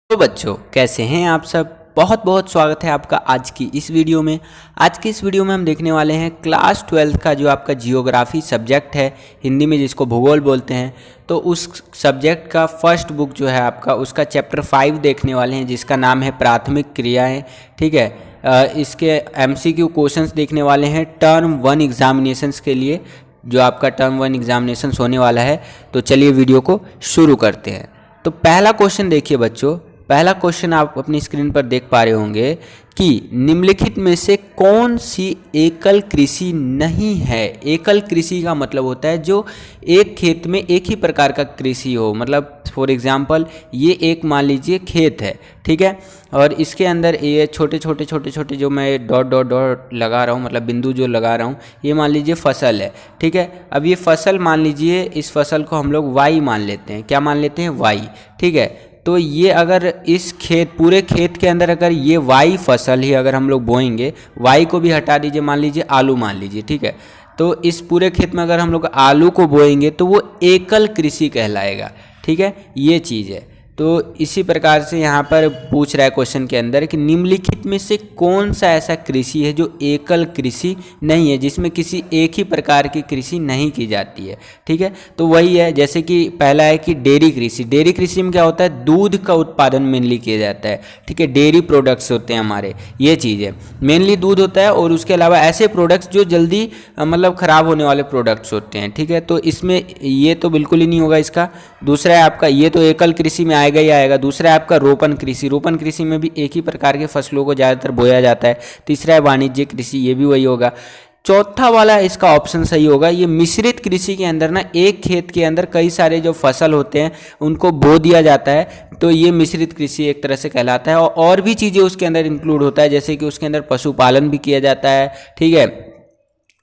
तो बच्चों कैसे हैं आप सब। बहुत बहुत स्वागत है आपका आज की इस वीडियो में। आज की इस वीडियो में हम देखने वाले हैं क्लास 12 का जो आपका जियोग्राफी सब्जेक्ट है, हिंदी में जिसको भूगोल बोलते हैं, तो उस सब्जेक्ट का फर्स्ट बुक जो है आपका, उसका चैप्टर 5 देखने वाले हैं, जिसका नाम है प्राथमिक क्रियाएं। ठीक है, इसके एमसीक्यू क्वेश्चंस देखने वाले हैं टर्म 1 एग्जामिनेशंस के लिए, जो आपका टर्म 1 एग्जामिनेशंस होने वाला है। तो चलिए वीडियो को शुरू करते हैं। तो पहला क्वेश्चन देखिए बच्चों, पहला क्वेश्चन आप अपनी स्क्रीन पर देख पा रहे होंगे कि निम्नलिखित में से कौन सी एकल कृषि नहीं है। एकल कृषि का मतलब होता है जो एक खेत में एक ही प्रकार का कृषि हो। मतलब फॉर एग्जांपल ये एक मान लीजिए खेत है, ठीक है, और इसके अंदर ये छोटे छोटे जो मैं डॉट डॉट डॉट लगा रहा हूँ, मतलब बिंदु जो लगा रहा हूँ, ये मान लीजिए फसल है। ठीक है, अब ये फसल मान लीजिए, इस फसल को हम लोग वाई मान लेते हैं। क्या मान लेते हैं? वाई। ठीक है, तो ये अगर इस खेत, पूरे खेत के अंदर अगर ये वाई फसल ही अगर हम लोग बोएंगे, वाई को भी हटा दीजिए, मान लीजिए आलू मान लीजिए। ठीक है, तो इस पूरे खेत में अगर हम लोग आलू को बोएंगे तो वो एकल कृषि कहलाएगा। ठीक है, ये चीज़ है। तो इसी प्रकार से यहाँ पर पूछ रहा है क्वेश्चन के अंदर कि निम्नलिखित में से कौन सा ऐसा कृषि है जो एकल कृषि नहीं है, जिसमें किसी एक ही प्रकार की कृषि नहीं की जाती है। ठीक है, तो वही है, जैसे कि पहला है कि डेयरी कृषि। डेयरी कृषि में क्या होता है? दूध का उत्पादन मेनली किया जाता है। ठीक है, डेयरी प्रोडक्ट्स होते हैं हमारे, ये चीज़ है, मेनली दूध होता है, और उसके अलावा ऐसे प्रोडक्ट्स जो जल्दी मतलब ख़राब होने वाले प्रोडक्ट्स होते हैं। ठीक है, तो इसमें ये तो बिल्कुल ही नहीं होगा इसका। दूसरा है आपका, ये तो एकल कृषि में आएगा ही आएगा। दूसरा है आपका रोपण कृषि। रोपण कृषि में भी एक ही प्रकार के फसलों को ज़्यादातर बोया जाता है। तीसरा है वाणिज्य कृषि, ये भी वही होगा। चौथा वाला इसका ऑप्शन सही होगा। ये मिश्रित कृषि के अंदर ना, एक खेत के अंदर कई सारे जो फसल होते हैं उनको बो दिया जाता है, तो ये मिश्रित कृषि एक तरह से कहलाता है। और भी चीज़ें उसके अंदर इंक्लूड होता है, जैसे कि उसके अंदर पशुपालन भी किया जाता है। ठीक है,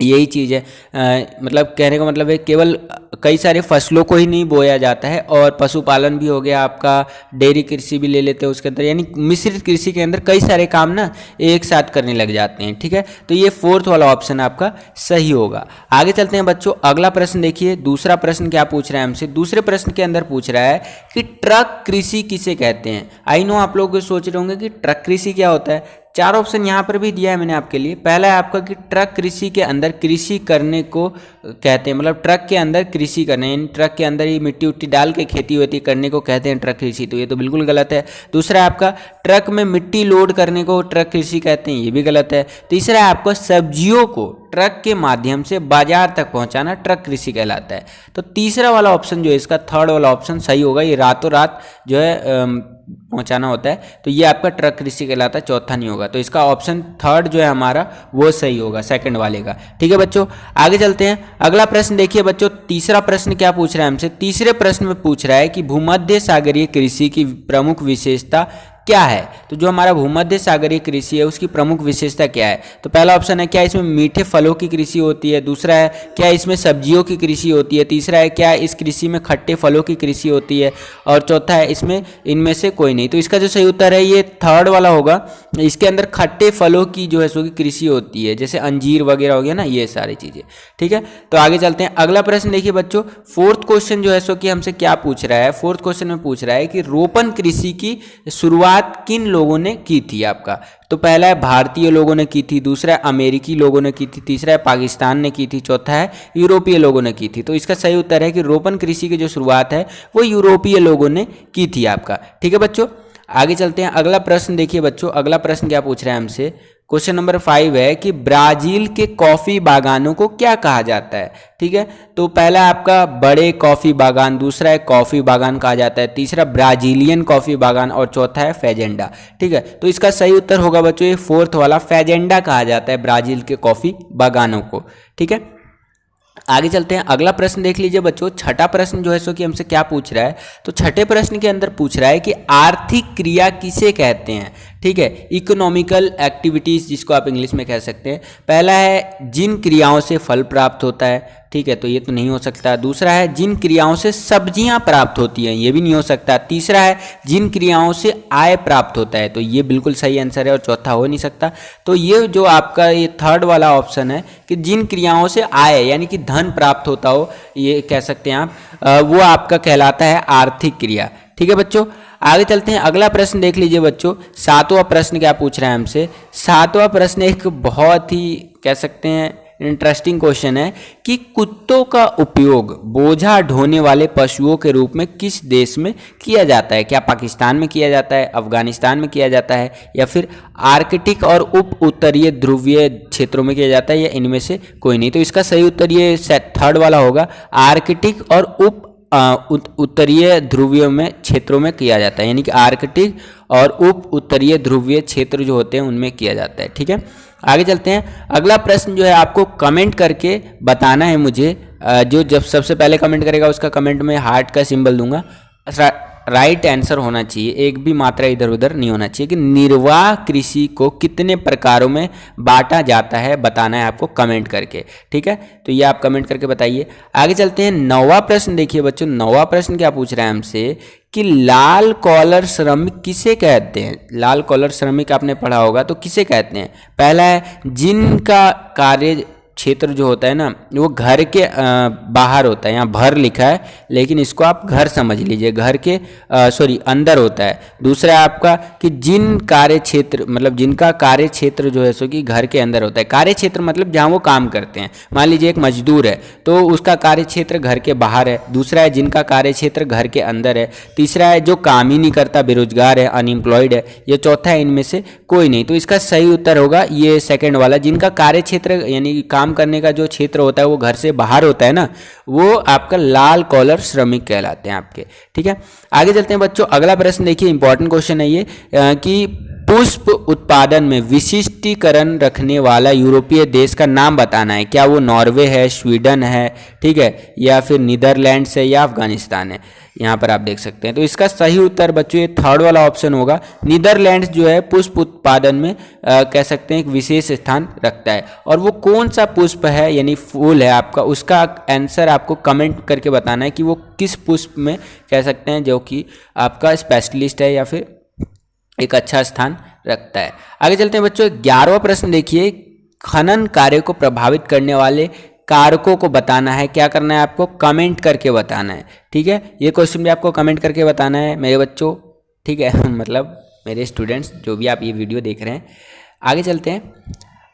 यही चीज़ है। मतलब कहने का मतलब है केवल कई सारे फसलों को ही नहीं बोया जाता है, और पशुपालन भी हो गया आपका, डेयरी कृषि भी ले लेते हैं उसके अंदर, यानी मिश्रित कृषि के अंदर कई सारे काम ना एक साथ करने लग जाते हैं। ठीक है, तो ये फोर्थ वाला ऑप्शन आपका सही होगा। आगे चलते हैं बच्चों, अगला प्रश्न देखिए। दूसरा प्रश्न क्या पूछ रहा है हमसे? दूसरे प्रश्न के अंदर पूछ रहा है कि ट्रक कृषि किसे कहते हैं। आई नो आप लोग सोच रहे होंगे कि ट्रक कृषि क्या होता है। चार ऑप्शन यहाँ पर भी दिया है मैंने आपके लिए। पहला है आपका कि ट्रक कृषि के अंदर कृषि करने को कहते हैं, मतलब ट्रक के अंदर कृषि करने, यानी ट्रक के अंदर ही मिट्टी उट्टी डाल के खेती होती करने को कहते हैं ट्रक कृषि, तो ये तो बिल्कुल गलत है। दूसरा है आपका ट्रक में मिट्टी लोड करने को ट्रक कृषि कहते हैं, ये भी गलत है। तीसरा है आपका सब्जियों को ट्रक के माध्यम से बाजार तक पहुंचाना ट्रक कृषि कहलाता है। तो तीसरा वाला ऑप्शन जो है इसका, थर्ड वाला ऑप्शन सही होगा। ये रातों रात जो है पहुंचाना होता है, तो ये आपका ट्रक कृषि कहलाता है, चौथा नहीं होगा। तो इसका ऑप्शन थर्ड जो है हमारा वो सही होगा, सेकंड वाले का। ठीक है बच्चों, आगे चलते हैं। अगला प्रश्न देखिए बच्चों, तीसरा प्रश्न क्या पूछ रहा है हमसे? तीसरे प्रश्न में पूछ रहा है कि भूमध्य सागरीय कृषि की प्रमुख विशेषता क्या है। तो जो हमारा भूमध्य सागरीय कृषि है उसकी प्रमुख विशेषता क्या है? तो पहला ऑप्शन है क्या इसमें मीठे फलों की कृषि होती है। दूसरा है क्या इसमें सब्जियों की कृषि होती है। तीसरा है क्या इस कृषि में खट्टे फलों की कृषि होती है। और चौथा है इसमें इनमें से कोई नहीं। तो इसका जो सही उत्तर है ये थर्ड वाला होगा। इसके अंदर खट्टे फलों की जो है सो की कृषि होती है, जैसे अंजीर वगैरह हो गया ना, ये सारी चीज़ें। ठीक है, तो आगे चलते हैं। अगला प्रश्न देखिए बच्चों, फोर्थ क्वेश्चन जो है सो कि हमसे क्या पूछ रहा है? फोर्थ क्वेश्चन में पूछ रहा है कि रोपण कृषि की शुरुआत किन लोगों ने की थी आपका। तो पहला है भारतीय लोगों ने की थी, दूसरा है अमेरिकी लोगों ने की थी, तीसरा है पाकिस्तान ने की थी, चौथा है यूरोपीय लोगों ने की थी। तो इसका सही उत्तर है कि रोपण कृषि की जो शुरुआत है वो यूरोपीय लोगों ने की थी आपका। ठीक है बच्चों, आगे चलते हैं। अगला प्रश्न देखिए बच्चों, अगला प्रश्न क्या पूछ रहा है हमसे? क्वेश्चन नंबर 5 है कि ब्राजील के कॉफी बागानों को क्या कहा जाता है। ठीक है, तो पहला आपका बड़े कॉफी बागान, दूसरा है कॉफी बागान कहा जाता है, तीसरा ब्राजीलियन कॉफी बागान, और चौथा है फेजेंडा। ठीक है, तो इसका सही उत्तर होगा बच्चों ये फोर्थ वाला, फेजेंडा कहा जाता है ब्राजील के कॉफी बागानों को। ठीक है, आगे चलते हैं। अगला प्रश्न देख लीजिए बच्चों, छठा प्रश्न जो है सो कि हमसे क्या पूछ रहा है? तो छठे प्रश्न के अंदर पूछ रहा है कि आर्थिक क्रिया किसे कहते हैं। ठीक है, इकोनॉमिकल एक्टिविटीज जिसको आप इंग्लिश में कह सकते हैं। पहला है जिन क्रियाओं से फल प्राप्त होता है। ठीक है, तो ये तो नहीं हो सकता। दूसरा है जिन क्रियाओं से सब्जियां प्राप्त होती हैं, ये भी नहीं हो सकता। तीसरा है जिन क्रियाओं से आय प्राप्त होता है, तो ये बिल्कुल सही आंसर है, और चौथा हो नहीं सकता। तो ये जो आपका ये थर्ड वाला ऑप्शन है कि जिन क्रियाओं से आय यानी कि धन प्राप्त होता हो, ये कह सकते हैं आप, वो आपका कहलाता है आर्थिक क्रिया। ठीक है बच्चों, आगे चलते हैं, अगला प्रश्न देख लीजिए बच्चों। 7वां प्रश्न क्या पूछ रहा है हमसे। 7वां प्रश्न एक बहुत ही कह सकते हैं इंटरेस्टिंग क्वेश्चन है कि कुत्तों का उपयोग बोझा ढोने वाले पशुओं के रूप में किस देश में किया जाता है। क्या पाकिस्तान में किया जाता है, अफगानिस्तान में किया जाता है, या फिर आर्कटिक और उप उत्तरीय ध्रुवीय क्षेत्रों में किया जाता है, या इनमें से कोई नहीं। तो इसका सही उत्तर ये थर्ड वाला होगा, आर्कटिक और उप उत्तरीय ध्रुवीय में क्षेत्रों में किया जाता है, यानी कि आर्कटिक और उप उत्तरीय ध्रुवीय क्षेत्र जो होते हैं उनमें किया जाता है। ठीक है, आगे चलते हैं। अगला प्रश्न जो है आपको कमेंट करके बताना है मुझे। जो जब सबसे पहले कमेंट करेगा उसका कमेंट में हार्ट का सिंबल दूंगा। राइट आंसर होना चाहिए, एक भी मात्रा इधर उधर नहीं होना चाहिए। कि निर्वाह कृषि को कितने प्रकारों में बांटा जाता है बताना है आपको कमेंट करके। ठीक है, तो ये आप कमेंट करके बताइए। आगे चलते हैं, 9वां प्रश्न देखिए बच्चों। 9वां प्रश्न क्या पूछ रहा है हमसे कि लाल कॉलर श्रमिक किसे कहते हैं। लाल कॉलर श्रमिक आपने पढ़ा होगा, तो किसे कहते हैं। पहला है जिनका कार्य क्षेत्र जो होता है ना वो घर के बाहर होता है, यहाँ भर लिखा है लेकिन इसको आप घर समझ लीजिए, घर के अंदर होता है। दूसरा है आपका कि जिन कार्य क्षेत्र मतलब जिनका कार्य क्षेत्र जो है सो कि घर के अंदर होता है। कार्य क्षेत्र मतलब जहाँ वो काम करते हैं। मान लीजिए एक मजदूर है तो उसका कार्य क्षेत्र घर के बाहर है। दूसरा है जिनका कार्य क्षेत्र घर के अंदर है। तीसरा है जो काम ही नहीं करता, बेरोजगार है, अनएम्प्लॉयड है। ये चौथा है इनमें से कोई नहीं। तो इसका सही उत्तर होगा ये सेकंड वाला, जिनका कार्य क्षेत्र यानी काम करने का जो क्षेत्र होता है वो घर से बाहर होता है ना, वो आपका लाल कॉलर श्रमिक कहलाते हैं आपके। ठीक है, आगे चलते हैं बच्चों। अगला प्रश्न देखिए, इंपॉर्टेंट क्वेश्चन है ये कि पुष्प उत्पादन में विशिष्टीकरण रखने वाला यूरोपीय देश का नाम बताना है। क्या वो नॉर्वे है, स्वीडन है, ठीक है, या फिर नीदरलैंड्स है, या अफगानिस्तान है। यहाँ पर आप देख सकते हैं। तो इसका सही उत्तर बच्चों ये थर्ड वाला ऑप्शन होगा। नीदरलैंड्स जो है पुष्प उत्पादन में कह सकते हैं एक विशेष स्थान रखता है। और वो कौन सा पुष्प है यानी फूल है आपका, उसका आंसर आपको कमेंट करके बताना है कि वो किस पुष्प में कह सकते हैं जो कि आपका स्पेशलिस्ट है या फिर एक अच्छा स्थान रखता है। आगे चलते हैं बच्चों, 11वां प्रश्न देखिए। खनन कार्य को प्रभावित करने वाले कारकों को बताना है। क्या करना है आपको, कमेंट करके बताना है। ठीक है, ये क्वेश्चन भी आपको कमेंट करके बताना है मेरे बच्चों। ठीक है मतलब मेरे स्टूडेंट्स जो भी आप ये वीडियो देख रहे हैं। आगे चलते हैं,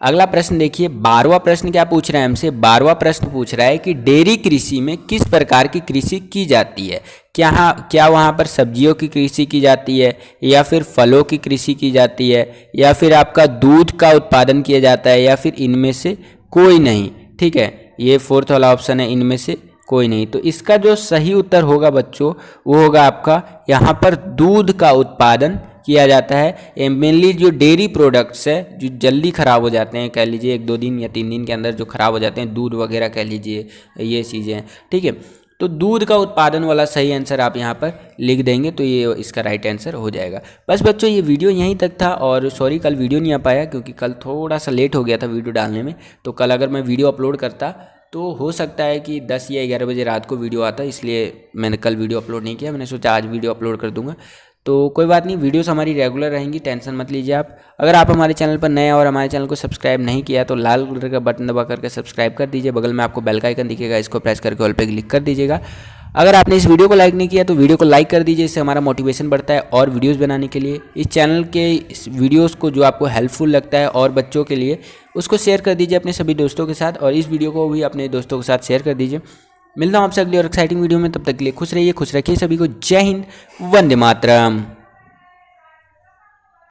अगला प्रश्न देखिए। 12वां प्रश्न क्या पूछ रहा है हमसे। 12वां प्रश्न पूछ रहा है कि डेयरी कृषि में किस प्रकार की कृषि की जाती है। क्या वहाँ पर सब्जियों की कृषि की जाती है, या फिर फलों की कृषि की जाती है, या फिर आपका दूध का उत्पादन किया जाता है, या फिर इनमें से कोई नहीं। ठीक है, ये फोर्थ वाला ऑप्शन है, इनमें से कोई नहीं। तो इसका जो सही उत्तर होगा बच्चों वो होगा आपका यहाँ पर दूध का उत्पादन किया जाता है। मेनली जो डेयरी प्रोडक्ट्स है जो जल्दी ख़राब हो जाते हैं, कह लीजिए 1-2 दिन या 3 दिन के अंदर जो ख़राब हो जाते हैं, दूध वगैरह कह लीजिए, ये चीज़ें हैं। ठीक है, तो दूध का उत्पादन वाला सही आंसर आप यहाँ पर लिख देंगे तो ये इसका राइट आंसर हो जाएगा। बस बच्चों ये वीडियो यहीं तक था। और सॉरी कल वीडियो नहीं आ पाया क्योंकि कल थोड़ा सा लेट हो गया था वीडियो डालने में। तो कल अगर मैं वीडियो अपलोड करता तो हो सकता है कि 10 या 11 बजे रात को वीडियो आता, इसलिए मैंने कल वीडियो अपलोड नहीं किया। मैंने सोचा आज वीडियो अपलोड कर दूंगा। तो कोई बात नहीं, वीडियोस हमारी रेगुलर रहेंगी, टेंशन मत लीजिए आप। अगर आप हमारे चैनल पर नए हैं और हमारे चैनल को सब्सक्राइब नहीं किया तो लाल कलर का बटन दबा करके सब्सक्राइब कर दीजिए। बगल में आपको बेल का आइकन दिखेगा, इसको प्रेस करके ऑल पे क्लिक कर दीजिएगा। अगर आपने इस वीडियो को लाइक नहीं किया तो वीडियो को लाइक कर दीजिए, इससे हमारा मोटिवेशन बढ़ता है और वीडियोस बनाने के लिए। इस चैनल के इस वीडियोस को जो आपको हेल्पफुल लगता है और बच्चों के लिए उसको शेयर कर दीजिए अपने सभी दोस्तों के साथ, और इस वीडियो को भी अपने दोस्तों के साथ शेयर कर दीजिए। मिलता हूँ आपसे अगली और एक्साइटिंग वीडियो में, तब तक के लिए खुश रहिए, खुश रखिए सभी को। जय हिंद, वंदे मातरम।